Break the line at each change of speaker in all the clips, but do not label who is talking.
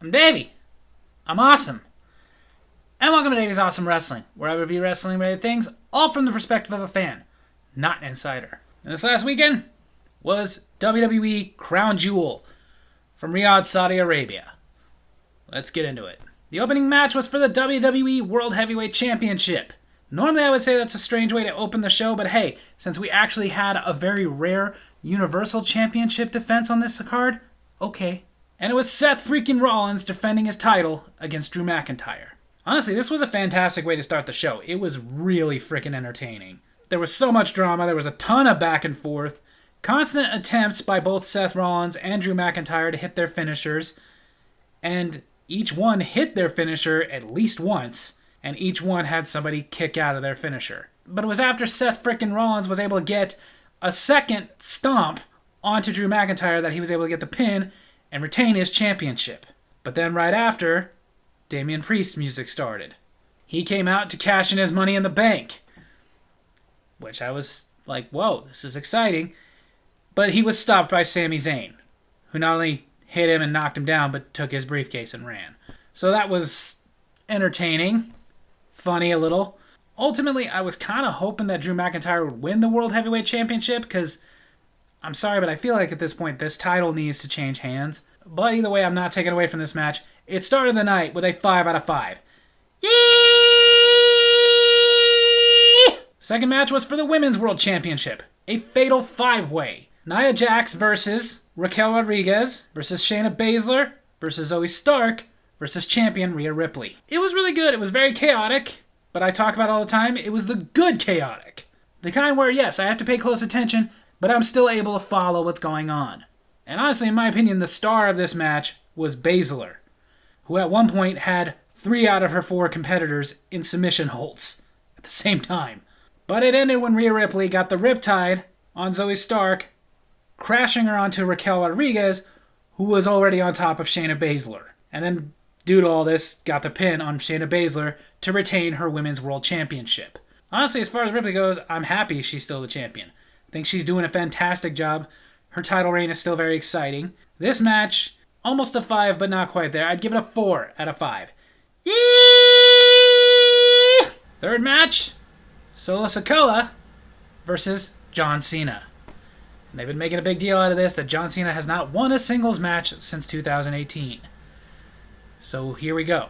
I'm Davy. I'm awesome. And welcome to Davy's Awesome Wrestling, where I review wrestling-related things, all from the perspective of a fan, not an insider. And this last weekend was WWE Crown Jewel from Riyadh, Saudi Arabia. Let's get into it. The opening match was for the WWE World Heavyweight Championship. Normally I would say that's a strange way to open the show, but hey, since we actually had a very rare Universal Championship defense on this card, okay. And it was Seth freaking Rollins defending his title against Drew McIntyre. Honestly, this was a fantastic way to start the show. It was really freaking entertaining. There was so much drama, there was a ton of back and forth, constant attempts by both Seth Rollins and Drew McIntyre to hit their finishers, and each one hit their finisher at least once, and each one had somebody kick out of their finisher. But it was after Seth frickin' Rollins was able to get a second stomp onto Drew McIntyre that he was able to get the pin and retain his championship. But then right after, Damian Priest's music started. He came out to cash in his Money in the Bank, which I was like, whoa, this is exciting. But he was stopped by Sami Zayn, who not only hit him and knocked him down, but took his briefcase and ran. So that was entertaining. Funny a little. Ultimately, I was kind of hoping that Drew McIntyre would win the World Heavyweight Championship because, I'm sorry, but I feel like at this point this title needs to change hands. But either way, I'm not taking away from this match. It started the night with a 5 out of 5. Yay! Second match was for the Women's World Championship. A fatal 5-way. Nia Jax versus Raquel Rodriguez versus Shayna Baszler versus Zoe Stark versus champion Rhea Ripley. It was really good. It was very chaotic, but I talk about it all the time. It was the good chaotic. The kind where, yes, I have to pay close attention, but I'm still able to follow what's going on. And honestly, in my opinion, the star of this match was Baszler, who at one point had 3 out of her 4 competitors in submission holds at the same time. But it ended when Rhea Ripley got the riptide on Zoe Stark, crashing her onto Raquel Rodriguez, who was already on top of Shayna Baszler. And then, due to all this, got the pin on Shayna Baszler to retain her Women's World Championship. Honestly, as far as Ripley goes, I'm happy she's still the champion. I think she's doing a fantastic job. Her title reign is still very exciting. This match, almost a 5, but not quite there. I'd give it a 4 out of 5. Yay! Third match, Solo Sikoa versus John Cena. And they've been making a big deal out of this, that John Cena has not won a singles match since 2018. So here we go.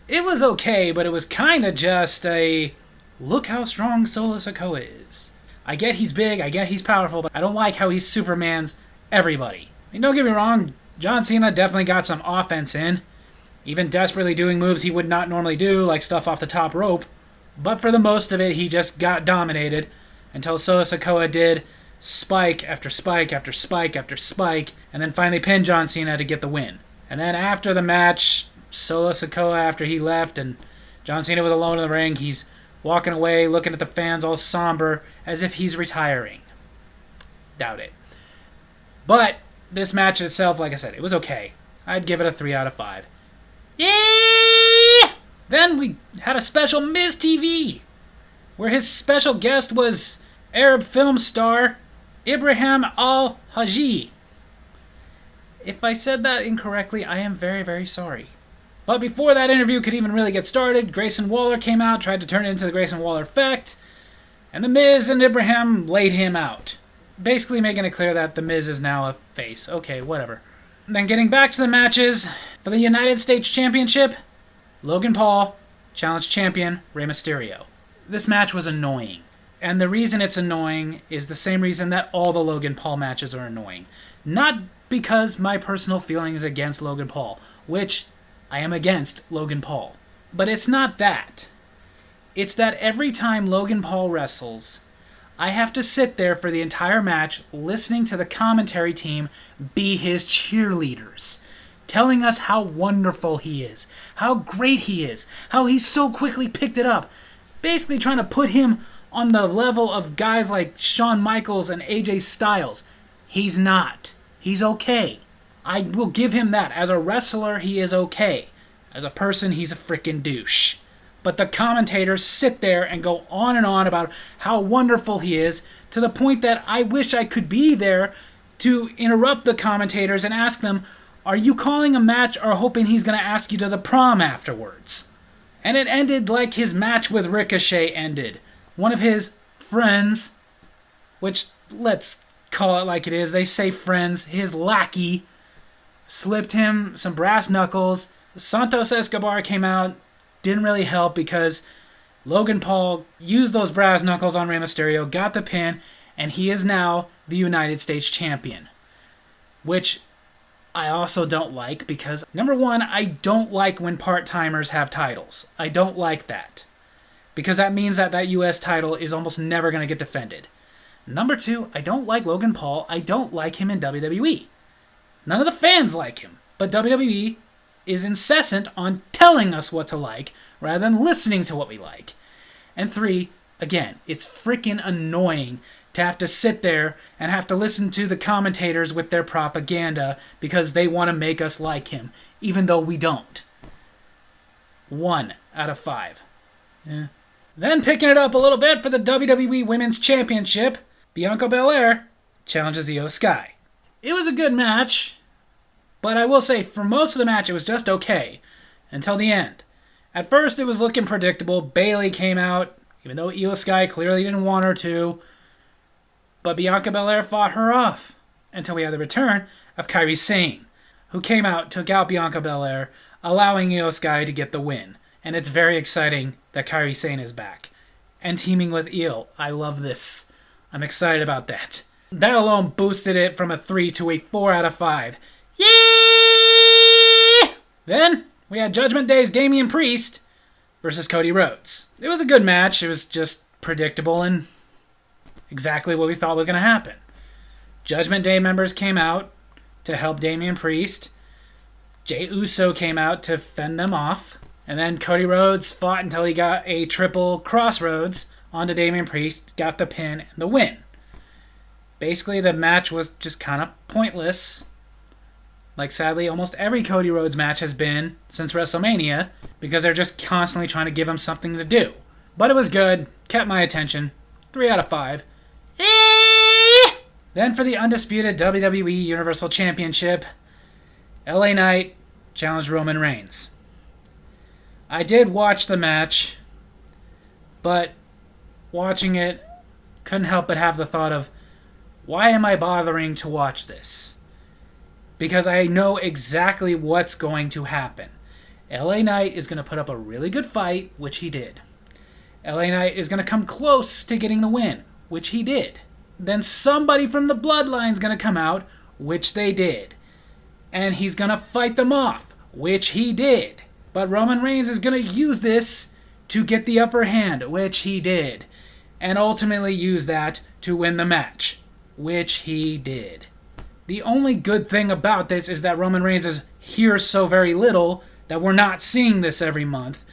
It was okay, but it was kind of just a, look how strong Solo Sikoa is. I get he's big, I get he's powerful, but I don't like how he Supermans everybody. I mean, don't get me wrong, John Cena definitely got some offense in, even desperately doing moves he would not normally do, like stuff off the top rope, but for the most of it, he just got dominated until Solo Sikoa did spike after spike after spike after spike, and then finally pinned John Cena to get the win. And then after the match, Solo Sikoa, after he left and John Cena was alone in the ring, he's walking away, looking at the fans all somber, as if he's retiring. Doubt it. But this match itself, like I said, it was okay. I'd give it a 3 out of 5. Yeah! Then we had a special Miz TV, where his special guest was Arab film star Ibrahim Al-Haji. If I said that incorrectly, I am very, very sorry. But before that interview could even really get started, Grayson Waller came out, tried to turn it into the Grayson Waller effect, and The Miz and Ibrahim laid him out. Basically making it clear that The Miz is now a face. Okay, whatever. Then getting back to the matches, for the United States Championship, Logan Paul challenged champion Rey Mysterio. This match was annoying. And the reason it's annoying is the same reason that all the Logan Paul matches are annoying. Not because my personal feelings against Logan Paul, which I am against Logan Paul. But it's not that. It's that every time Logan Paul wrestles, I have to sit there for the entire match listening to the commentary team be his cheerleaders, telling us how wonderful he is, how great he is, how he's so quickly picked it up, basically trying to put him on the level of guys like Shawn Michaels and AJ Styles. He's not. He's okay. I will give him that. As a wrestler, he is okay. As a person, he's a freaking douche. But the commentators sit there and go on and on about how wonderful he is, to the point that I wish I could be there to interrupt the commentators and ask them, Are you calling a match or hoping he's going to ask you to the prom afterwards? And it ended like his match with Ricochet ended. One of his friends, which let's call it like it is, they say friends, his lackey, slipped him some brass knuckles. Santos Escobar came out, didn't really help because Logan Paul used those brass knuckles on Rey Mysterio, got the pin, and he is now the United States champion. Which I also don't like because, number one, I don't like when part-timers have titles. I don't like that. Because that means that that U.S. title is almost never going to get defended. Number two, I don't like Logan Paul. I don't like him in WWE. None of the fans like him. But WWE is incessant on telling us what to like rather than listening to what we like. And three, again, it's freaking annoying to have to sit there and have to listen to the commentators with their propaganda because they want to make us like him, even though we don't. 1 out of 5. Yeah. Then picking it up a little bit for the WWE Women's Championship, Bianca Belair challenges Io Sky. It was a good match, but I will say for most of the match it was just okay until the end. At first it was looking predictable. Bayley came out, even though Io Sky clearly didn't want her to. But Bianca Belair fought her off until we had the return of Kairi Sane, who came out, took out Bianca Belair, allowing Io Sky to get the win. And it's very exciting that Kairi Sane is back and teaming with Io. I love this. I'm excited about that. That alone boosted it from a 3 to a 4 out of 5. Yeah! Then we had Judgment Day's Damian Priest versus Cody Rhodes. It was a good match. It was just predictable and exactly what we thought was going to happen. Judgment Day members came out to help Damian Priest. Jey Uso came out to fend them off. And then Cody Rhodes fought until he got a triple crossroads onto Damian Priest, got the pin and the win. Basically, the match was just kind of pointless. Like, sadly, almost every Cody Rhodes match has been since WrestleMania because they're just constantly trying to give him something to do. But it was good. Kept my attention. 3 out of 5. Then for the undisputed WWE Universal Championship, LA Knight challenged Roman Reigns. I did watch the match, but watching it, couldn't help but have the thought of, why am I bothering to watch this? Because I know exactly what's going to happen. LA Knight is going to put up a really good fight, which he did. LA Knight is going to come close to getting the win, which he did. Then somebody from the Bloodline is going to come out, which they did. And he's going to fight them off, which he did. But Roman Reigns is going to use this to get the upper hand, which he did. And ultimately use that to win the match, which he did. The only good thing about this is that Roman Reigns is here so very little that we're not seeing this every month.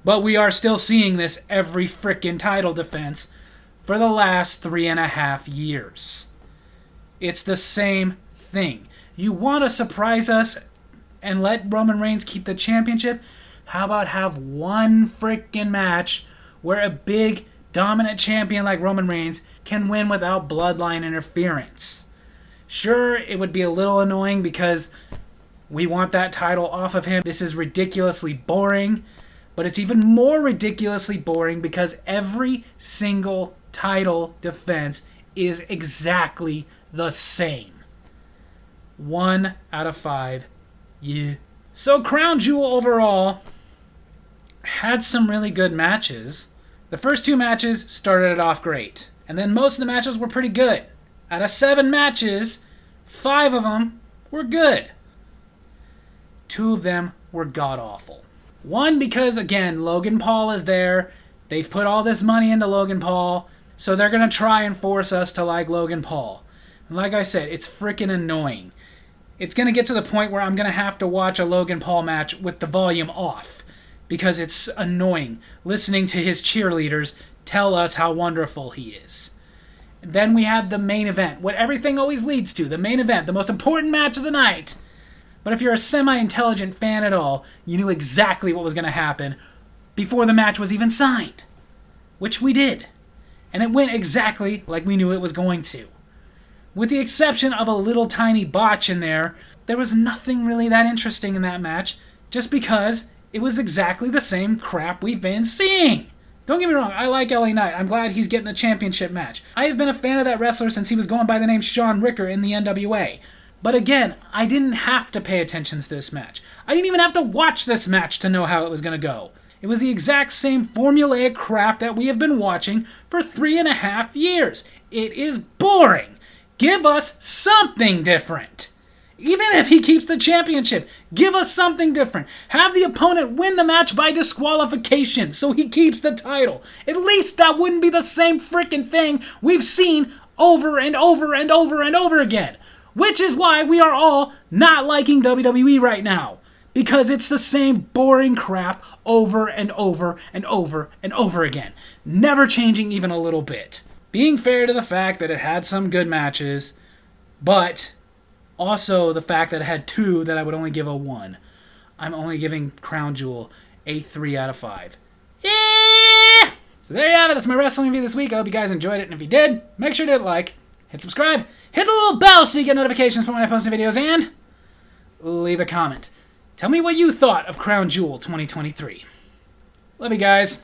But we are still seeing this every frickin' title defense for the last 3.5 years. It's the same thing. You want to surprise us and let Roman Reigns keep the championship? How about have one frickin' match where a big, dominant champion like Roman Reigns can win without bloodline interference? Sure, it would be a little annoying because we want that title off of him. This is ridiculously boring. But it's even more ridiculously boring because every single title defense is exactly the same. 1 out of 5. Yeah. So Crown Jewel overall had some really good matches. The first 2 matches started it off great. And then most of the matches were pretty good. Out of 7 matches, 5 of them were good. 2 of them were god-awful. One, because, again, Logan Paul is there. They've put all this money into Logan Paul, so they're going to try and force us to like Logan Paul. And like I said, it's freaking annoying. It's going to get to the point where I'm going to have to watch a Logan Paul match with the volume off because it's annoying listening to his cheerleaders tell us how wonderful he is. Then we had the main event, what everything always leads to, the main event, the most important match of the night. But if you're a semi-intelligent fan at all, you knew exactly what was going to happen before the match was even signed. Which we did. And it went exactly like we knew it was going to. With the exception of a little tiny botch in there there was nothing really that interesting in that match, just because it was exactly the same crap we've been seeing. Don't get me wrong, I like LA Knight. I'm glad he's getting a championship match. I have been a fan of that wrestler since he was going by the name Shawn Ricker in the NWA. But again, I didn't have to pay attention to this match. I didn't even have to watch this match to know how it was going to go. It was the exact same formulaic crap that we have been watching for 3.5 years. It is boring. Give us something different. Even if he keeps the championship, give us something different. Have the opponent win the match by disqualification so he keeps the title. At least that wouldn't be the same freaking thing we've seen over and over and over and over again. Which is why we are all not liking WWE right now. Because it's the same boring crap over and over and over and over again. Never changing even a little bit. Being fair to the fact that it had some good matches, but also the fact that it had 2 that I would only give a 1. I'm only giving Crown Jewel a 3 out of 5. Yeah! So there you have it. That's my wrestling review this week. I hope you guys enjoyed it. And if you did, make sure to hit like, hit subscribe, hit the little bell so you get notifications for when I post new videos, and leave a comment. Tell me what you thought of Crown Jewel 2023. Love you guys.